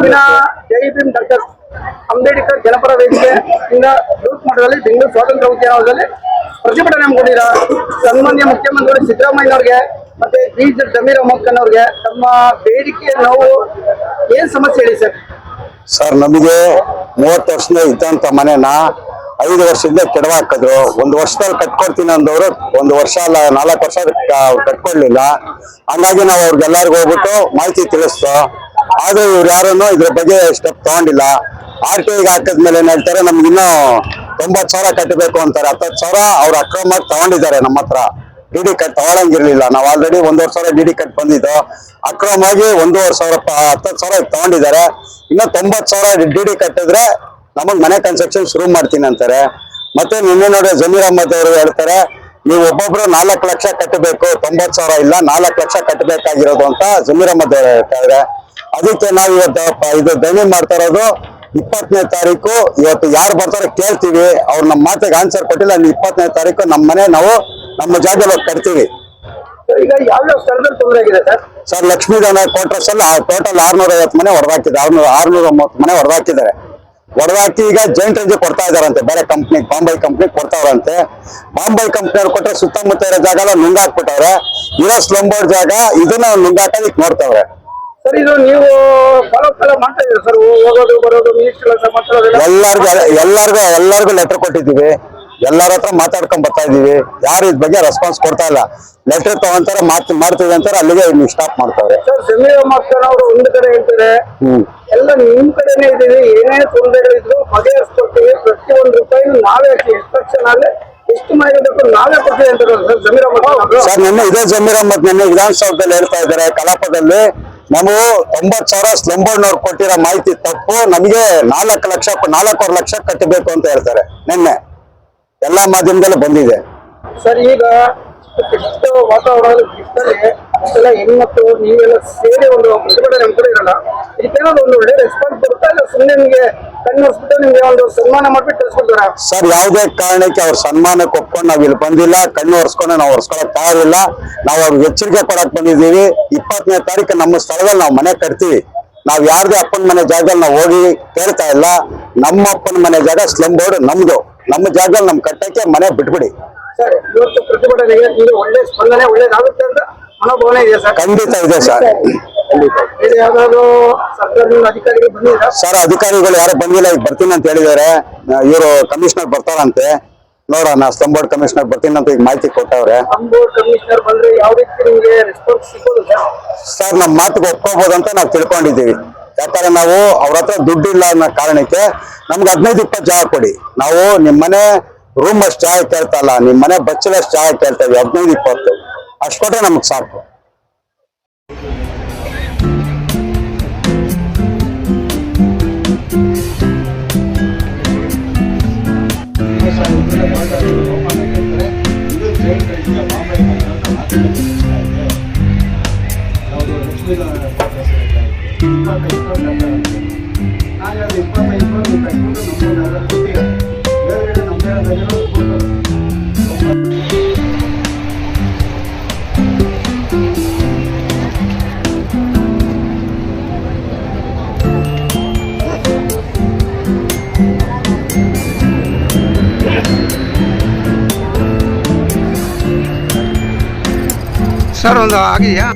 ಇಂದಿನ ಜೈ ಭೀಮ್ ಡಾಕ್ಟರ್ ಅಂಬೇಡ್ಕರ್ ಜನಪರ ವೇದಿಕೆ ಇಂದ ಬೃಹತ್ ಮಟ್ಟದಲ್ಲಿ ಬೆಂಗಳೂರು ಸ್ವಾತಂತ್ರ್ಯ ಉದ್ಯಾನವನದಲ್ಲಿ ಪ್ರತಿಭಟನೆ ಹಮ್ಮಿಕೊಂಡಿರ ಸನ್ಮಾನ್ಯ ಮುಖ್ಯಮಂತ್ರಿಗಳು ಸಿದ್ದರಾಮಯ್ಯನವ್ರಿಗೆ ಮತ್ತೆ ಬಿ ಜಮೀರ್ ಅಹಮದ್ ಖಾನ್ ಅವ್ರಿಗೆ ತಮ್ಮ ಬೇಡಿಕೆ ನಾವು ಏನ್ ಸಮಸ್ಯೆ ಹೇಳಿ ಸರ್? ಸರ್, ನಮಗೆ 30 ವರ್ಷದಿಂದ ಇದ್ದಂತ ಮನೆನ 5 ವರ್ಷದಿಂದ ಕೆಡವಾಕಿದ್ರು. 1 ವರ್ಷದಲ್ಲಿ ಕಟ್ಕೊಡ್ತೀನಿ ಅಂದವರು 1 ವರ್ಷ ಅಲ್ಲ 4 ವರ್ಷ ಕಟ್ಕೊಡ್ಲಿಲ್ಲ. ಹಂಗಾಗಿ ನಾವು ಅವ್ರಿಗೆಲ್ಲರಿಗೂ ಹೋಗ್ಬಿಟ್ಟು ಮಾಹಿತಿ ತಿಳಿಸ್ತು. ಆದ್ರೆ ಇವ್ರು ಯಾರನ್ನು ಇದ್ರ ಬಗ್ಗೆ ಸ್ಟೆಪ್ ತಗೊಂಡಿಲ್ಲ. RTI ಹಾಕಿದ್ಮೇಲೆ ಏನ್ ಹೇಳ್ತಾರೆ, ನಮ್ಗಿನ್ನೂ 90,000 ಕಟ್ಟಬೇಕು ಅಂತಾರೆ. 10,000 ಅವ್ರು ಅಕ್ರಮವಾಗಿ ತಗೊಂಡಿದ್ದಾರೆ. ನಮ್ಮ ಹತ್ರ ಡಿ ಕಟ್ ತಗೊಳಂಗಿರ್ಲಿಲ್ಲ. ನಾವು ಆಲ್ರೆಡಿ 1,500 ಡಿ ಕಟ್ ಬಂದಿದ್ದು. ಅಕ್ರಮವಾಗಿ 1,500 10,000 ತಗೊಂಡಿದ್ದಾರೆ. ಇನ್ನು 90,000 ಡಿ ಕಟ್ಟಿದ್ರೆ ನಮಗ್ ಮನೆ ಕನ್ಸ್ಟ್ರಕ್ಷನ್ ಶುರು ಮಾಡ್ತೀನಿ ಅಂತಾರೆ. ಮತ್ತೆ ನಿನ್ನೆ ನೋಡಿ ಜಮೀರ್ ಅಹಮದ್ ಅವರು ಹೇಳ್ತಾರೆ, ನೀವು ಒಬ್ಬೊಬ್ರು 4 ಲಕ್ಷ ಕಟ್ಟಬೇಕು, 90,000 ಇಲ್ಲ 4 ಲಕ್ಷ ಕಟ್ಟಬೇಕಾಗಿರೋದು ಅಂತ ಜಮೀರ್ ಅಹಮದ್ ಅವರು ಹೇಳ್ತಾರೆ. ಅದಕ್ಕೆ ನಾವು ಇವತ್ತು ಇದು ಧರಣಿ ಮಾಡ್ತಾ ಇರೋದು 20ನೇ ತಾರೀಕು. ಇವತ್ತು ಯಾರು ಬರ್ತಾರೋ ಕೇಳ್ತೀವಿ. ಅವ್ರು ನಮ್ಮ ಮಾತಿಗೆ ಆನ್ಸರ್ ಕೊಟ್ಟಿಲ್ಲ. 20ನೇ ತಾರೀಕು ನಮ್ಮ ಮನೆ ನಾವು ನಮ್ಮ ಜಾಗದಲ್ಲಿ ಕಟ್ತೀವಿ. ಈಗ ಯಾವ್ಯಾವ ಸ್ಥಳದಲ್ಲಿ ತೊಂದರೆ ಆಗಿದೆ ಸರ್? ಸರ್, ಲಕ್ಷ್ಮೀಧನ ಕ್ವಾರ್ಟರ್ಸ್ ಅಲ್ಲಿ ಟೋಟಲ್ 650 ಮನೆ ಹೊಡೆದಾಕಿದೆ. 630 ಮನೆ ಹೊಡೆದಾಕಿದ್ದಾರೆ. ಹೊಡೆದಾಕಿ ಈಗ ಜಾಯಿಂಟ್ ರೇಂಜ್ ಕೊಡ್ತಾ ಇದಾರಂತೆ. ಬೇರೆ ಕಂಪ್ನಿ, ಬಾಂಬೈ ಕಂಪ್ನಿ ಕೊಡ್ತಾವ್ರಂತೆ. ಬಾಂಬೈ ಕಂಪ್ನಿಯವ್ರು ಕೊಟ್ಟರೆ ಸುತ್ತಮುತ್ತ ಇರೋ ಜಾಗ ಎಲ್ಲ ನುಂಗಾಕ್ಬಿಟ್ಟವ್ರೆ. ಇರೋ ಸ್ಲಂಬೋರ್ಡ್ ಜಾಗ ಇದನ್ನ ನುಂಗಾಕೋದಿಕ್ ನೋಡ್ತಾವ್ರೆ. ಸರ್, ಇದು ನೀವು ಫಾಲೋ ಮಾಡ್ತಾ ಇದ್ದೀರಾ ಸರ್? ಹೋಗೋದು ಬರೋದು ಎಲ್ಲರಿಗೂ ಲೆಟರ್ ಕೊಟ್ಟಿದ್ದೀವಿ. ಎಲ್ಲರ ಹತ್ರ ಮಾತಾಡ್ಕೊಂಡ್ ಬರ್ತಾ ಇದೀವಿ. ಯಾರು ಇದ್ ಬಗ್ಗೆ ರೆಸ್ಪಾನ್ಸ್ ಕೊಡ್ತಾ ಇಲ್ಲ. ಲೆಟರ್ ತಗೊಂತಾರೆ, ಮಾಡ್ತೀವಿ ಅಂತಾರೆ, ಅಲ್ಲಿಗೆ ಸ್ಟಾಪ್ ಮಾಡ್ತಾರೆ. ಸರ್, ಜಮೀರ್ ಅಹಮದ್ ಖಾನ್ ಅವರು ಒಂದು ಕಡೆ ಹೇಳ್ತಾರೆ, ಎಲ್ಲ ನಿಮ್ ಕಡೆನೇ ಇದೀವಿ, ಏನೇ ತೊಂದರೆಗಳಿದ್ರು ಬಗೆಹರಿಸ್ಕೊಡ್ತೀವಿ, ಪ್ರತಿಯೊಂದು ರೂಪಾಯಿ ನಾವೇ ಎಷ್ಟು ಲಕ್ಷ ನಾವೇ ಎಷ್ಟು ಮನೆಗೆ ಬೇಕು ನಾವೇ ಕೊಡ್ತೀವಿ ಅಂತ ಸರ್ ಜಮೀರ್ ಅಹಮದ್ ಖಾನ್. ಸರ್, ನಿನ್ನೆ ಇದೇ ಜಮೀರ್ ಅಹಮದ್ ನಿನ್ನೆ ವಿಧಾನಸೌಧದಲ್ಲಿ ಹೇಳ್ತಾ ಇದ್ದಾರೆ ಕಲಾಪದಲ್ಲಿ, ನಾವು 90,000 ಸ್ಲಂಬೋರ್ಡ್ನವ್ರು ಕೊಟ್ಟಿರೋ ಮಾಹಿತಿ ತಪ್ಪು, ನಮಗೆ 4 ಲಕ್ಷ ಕಟ್ಟಬೇಕು ಅಂತ ಹೇಳ್ತಾರೆ. ನಿನ್ನೆ ಎಲ್ಲಾ ಮಾಧ್ಯಮದಲ್ಲೂ ಬಂದಿದೆ. ಸರ್, ಈಗ ಎಷ್ಟು ವಾತಾವರಣ ಅಷ್ಟೆಲ್ಲ ಹೆಣ್ಮಕ್ಳು ನೀವೆಲ್ಲ ಸೇರಿ ಒಂದು ಪ್ರತಿಭಟನೆ ಹಮ್ಮಿಕೊಂಡಿರಲ್ಲ, ಇದಕ್ಕೇನಾದ್ರು ಒಂದು ಒಳ್ಳೆ ರೆಸ್ಪಾನ್ಸ್ ಬರುತ್ತಾ ಇಲ್ಲ ಸುಮ್ಮನೆ ನಿಮ್ಗೆ ಕಣ್ಣೊರ್ಸ್ಬಿಟ್ಟು ನಿಮ್ಗೆ ಒಂದು ಸನ್ಮಾನ ಮಾಡ್ಬಿಟ್ಟು ಕಳಿಸ್ಬಿಡ್ತಾರ? ಸರ್, ಯಾವುದೇ ಕಾರಣಕ್ಕೆ ಅವ್ರ ಸನ್ಮಾನಕ್ಕೆ ಒಪ್ಕೊಂಡು ನಾವ್ ಇಲ್ಲಿ ಬಂದಿಲ್ಲ. ಕಣ್ಣು ಒರೆಸ್ಕೊಂಡು ನಾವು ಒರೆಸ್ಕೊಳಕ್ ತಯಾರಿಲ್ಲ. ನಾವು ಅವ್ರಿಗೆ ಎಚ್ಚರಿಕೆ ಕೊಡಕ್ ಬಂದಿದ್ದೀವಿ. 20ನೇ ತಾರೀಕು ನಮ್ಮ ಸ್ಥಳದಲ್ಲಿ ನಾವು ಮನೆ ಕಟ್ತೀವಿ. ನಾವ್ ಯಾರ್ದೇ ಅಪ್ಪನ ಮನೆ ಜಾಗದಲ್ಲಿ ನಾವು ಹೋಗಿ ಕೇಳ್ತಾ ಇಲ್ಲ. ನಮ್ಮ ಅಪ್ಪನ ಮನೆ ಜಾಗ ಸ್ಲಮ್ ಬೋರ್ಡ್ ನಮ್ದು. ನಮ್ಮ ಜಾಗದಲ್ಲಿ ನಮ್ ಕಟ್ಟಕ್ಕೆ ಮನೆ ಬಿಟ್ಬಿಡಿ. ಸರ್, ಇವತ್ತು ಪ್ರತಿಭಟನೆಗೆ ಈಗ ಒಳ್ಳೆ ಸ್ಪಂದನೆ ಒಳ್ಳೇದಾಗುತ್ತೆ ಅಂತ ಮನೋಭಾವನೆ ಇದೆ ಸರ್? ಖಂಡಿತ ಇದೆ ಸರ್. ಯಾವ್ದಾದ್ರು ಸರ್ಕಾರದಿಂದ ಅಧಿಕಾರಿಗಳು ಬಂದಿದ್ದೀರಾ? ಸರ್, ಅಧಿಕಾರಿಗಳು ಯಾರು ಬಂದಿಲ್ಲ. ಈಗ ಬರ್ತೀನಿ ಅಂತ ಹೇಳಿದ್ದಾರೆ. ಇವರು ಕಮಿಷನರ್ ಬರ್ತಾರಂತೆ. ನೋಡೋಣ, ಸ್ಲಮ್ ಬೋರ್ಡ್ ಕಮಿಷನರ್ ಬರ್ತೀನಿ ಅಂತ ಈಗ ಮಾಹಿತಿ ಕೊಟ್ಟವ್ರೆ. ಸ್ಲಮ್ ಬೋರ್ಡ್ ಕಮಿಷನರ್ ಬಂದ್ರೆ ಯಾವ ರೀತಿ ನಿಮ್ಗೆ ರೆಸ್ಪಾನ್ಸ್ ಸಿಗೋದು ಸರ್? ಸರ್, ನಮ್ಮ ಮಾತಿಗೆ ಒಪ್ಕೋಬಹುದಂತ ನಾವು ತಿಳ್ಕೊಂಡಿದ್ದೀವಿ. ಯಾಕಂದ್ರೆ ನಾವು ಅವ್ರ ಹತ್ರ ದುಡ್ಡಿಲ್ಲ ಅನ್ನೋ ಕಾರಣಕ್ಕೆ ನಮ್ಗೆ 15-20 ಜಾಗ ಕೊಡಿ. ನಾವು ನಿಮ್ ಮನೆ ರೂಮ್ ಅಷ್ಟು ಜಾಗ ಕೇಳ್ತಾ ಇಲ್ಲ, ನಿಮ್ ಮನೆ ಬಚ್ಚಲಷ್ಟು ಜಾಗ ಕೇಳ್ತಾ ಇದ್ವಿ. 15-20 ಅಷ್ಟು ಕೊಟ್ರೆ ನಮಗ್ ಸಾಕು. ಸರ್, ಒಂದು ಆಗಿದೆಯಾ?